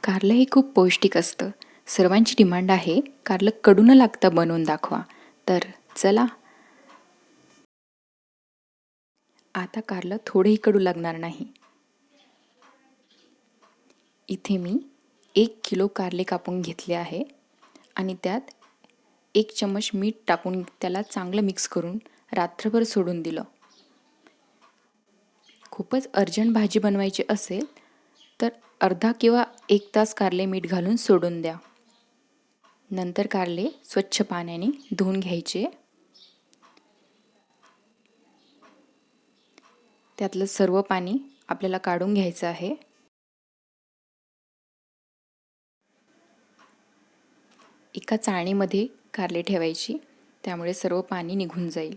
कारलं हे खूप पौष्टिक असतं. सर्वांची डिमांड आहे कारलं कडू न लागता बनवून दाखवा. तर चला, आता कारलं थोडेही कडू लागणार नाही. इथे मी 1 किलो कारले कापून घेतले आहे आणि त्यात 1 चम्मच मीठ टाकून त्याला चांगलं मिक्स करून रात्रभर सोडून दिलं. खूपच अर्जंट भाजी बनवायची असेल तर अर्धा किंवा 1 तास कारले मीठ घालून सोडून द्या. नंतर कारले स्वच्छ पाण्याने धुवून घ्यायचे. त्यातलं सर्व पाणी आपल्याला काढून घ्यायचं आहे. एका चाळणीमध्ये कारले ठेवायची, त्यामुळे सर्व पाणी निघून जाईल.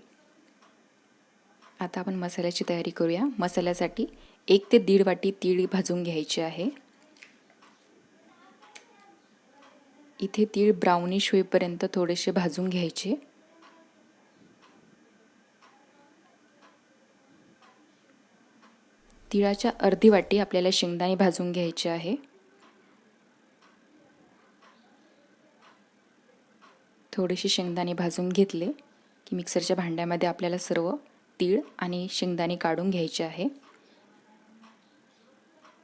आता आपण मसाल्याची तयारी करूया. मसाल्यासाठी 1 ते 1.5 वाटी तीळ भाजून घ्यायचे आहे. इथे तीळ ब्राउनिश होईपर्यंत थोडेसे भाजून घ्यायचे. तिळाच्या अर्धी वाटी आपल्याला शेंगदाणे भाजून घ्यायचे आहे. थोडेसे शेंगदाणे भाजून घेतले की मिक्सरच्या भांड्यामध्ये आपल्याला सर्व तीळ आणि शेंगदाणे काढून घ्यायचे आहे.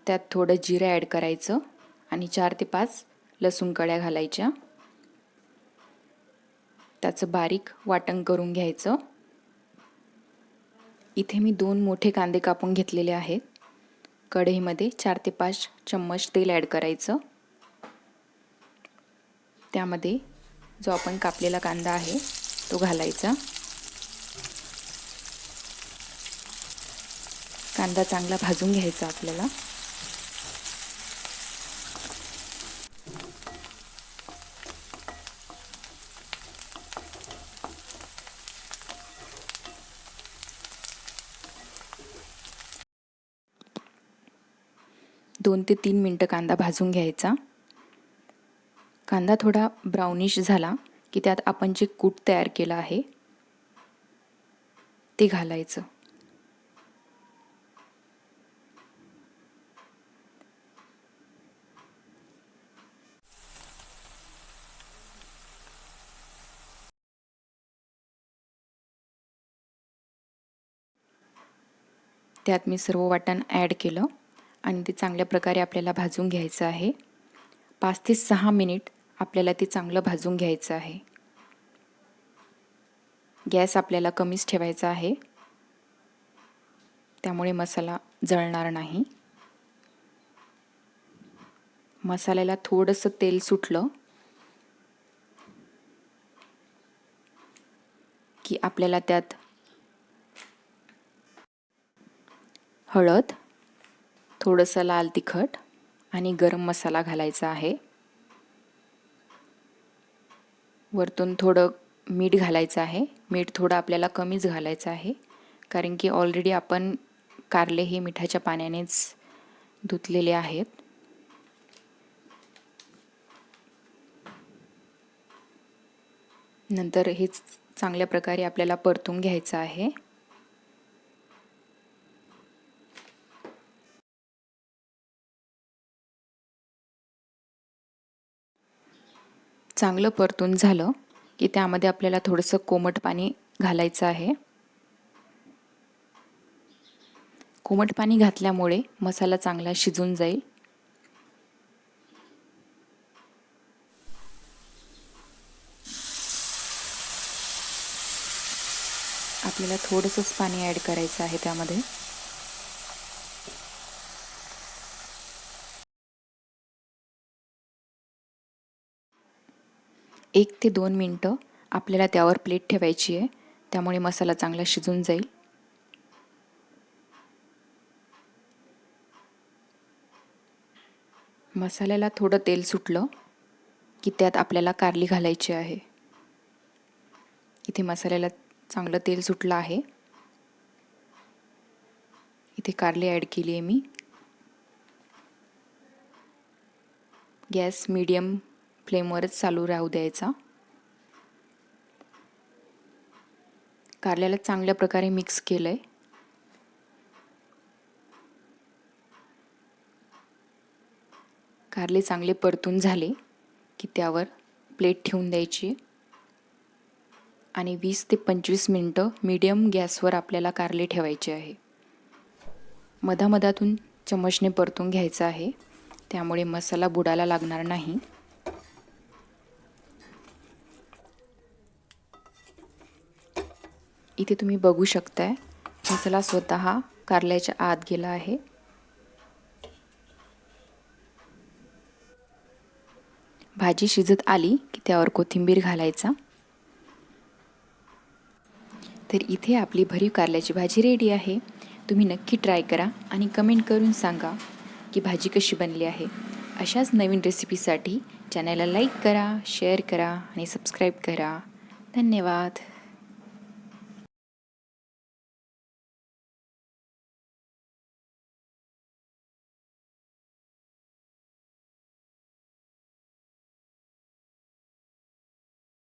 त्यात थोडं जिरं ॲड करायचं आणि 4 ते 5 लसूण कळ्या घालायच्या. त्याचं बारीक वाटण करून घ्यायचं. इथे मी 2 मोठे कांदे कापून घेतलेले आहेत. कढईमध्ये 4 ते 5 चम्मच तेल ॲड करायचं. त्यामध्ये जो आपण कापलेला कांदा आहे तो घालायचा. कांदा चांगला भाजून घ्यायचा आपल्याला. दोन ते 3 मिनटं कांदा भाजून घ्यायचा. कांदा थोडा ब्राउनिश झाला की त्यात आपण जे कूट तयार केलं आहे ते घालायचं. त्यात मी सर्व वाटण ॲड केलं आणि ते चांगल्या प्रकारे आपल्याला भाजून घ्यायचं आहे. 5 ते 6 मिनिट आपल्याला ते चांगलं भाजून घ्यायचं आहे. गॅस आपल्याला कमीच ठेवायचा आहे, त्यामुळे मसाला जळणार नाही. मसाल्याला थोडंसं तेल सुटलं की आपल्याला त्यात हळद, थोडंसं लाल तिखट आणि गरम मसाला घालायचा आहे. वरतून थोडं मीठ घालायचं आहे. मीठ थोडं आपल्याला कमीच घालायचं आहे, कारण की ऑलरेडी आपण कारले हे मिठाच्या पाण्यानेच धुतलेले आहेत. नंतर हे चांगल्या प्रकारे आपल्याला परतून घ्यायचं आहे. चांगलं परतून झालं की त्यामध्ये आपल्याला थोडंसं कोमट पाणी घालायचं आहे. कोमट पाणी घातल्यामुळे मसाला चांगला शिजून जाईल. आपल्याला थोडंसंच पाणी ॲड करायचं आहे त्यामध्ये. एक ते 2 मिनटं आपल्याला त्यावर प्लेट ठेवायची आहे, त्यामुळे मसाला चांगला शिजून जाईल. मसाल्याला थोडं तेल सुटलं की त्यात आपल्याला कारली घालायची आहे. इथे मसाल्याला चांगलं तेल सुटलं आहे. इथे कारली ॲड केली आहे मी. गॅस मीडियम फ्लेमवरच चालू राहू द्यायचा. कारल्याला चांगल्या प्रकारे मिक्स केलं आहे. कारले चांगले परतून झाले की त्यावर प्लेट ठेवून द्यायची आणि 20 ते 25 मिनटं मीडियम गॅसवर आपल्याला कारले ठेवायचे आहे. मधामधातून चमचने परतून घ्यायचं आहे, त्यामुळे मसाला बुडाला लागणार नाही. इथे तुम्ही बघू शकताय मसाला स्वतः कारल्याच्या आत गेला आहे. भाजी शिजत आली की त्यावर कोथिंबीर घालायचा. तर इथे आपली भरीव कारल्याची भाजी रेडी आहे. तुम्ही नक्की ट्राय करा आणि कमेंट करून सांगा की भाजी कशी बनली आहे. अशाच नवीन रेसिपीसाठी चॅनलला लाईक करा, शेअर करा आणि सबस्क्राईब करा. धन्यवाद.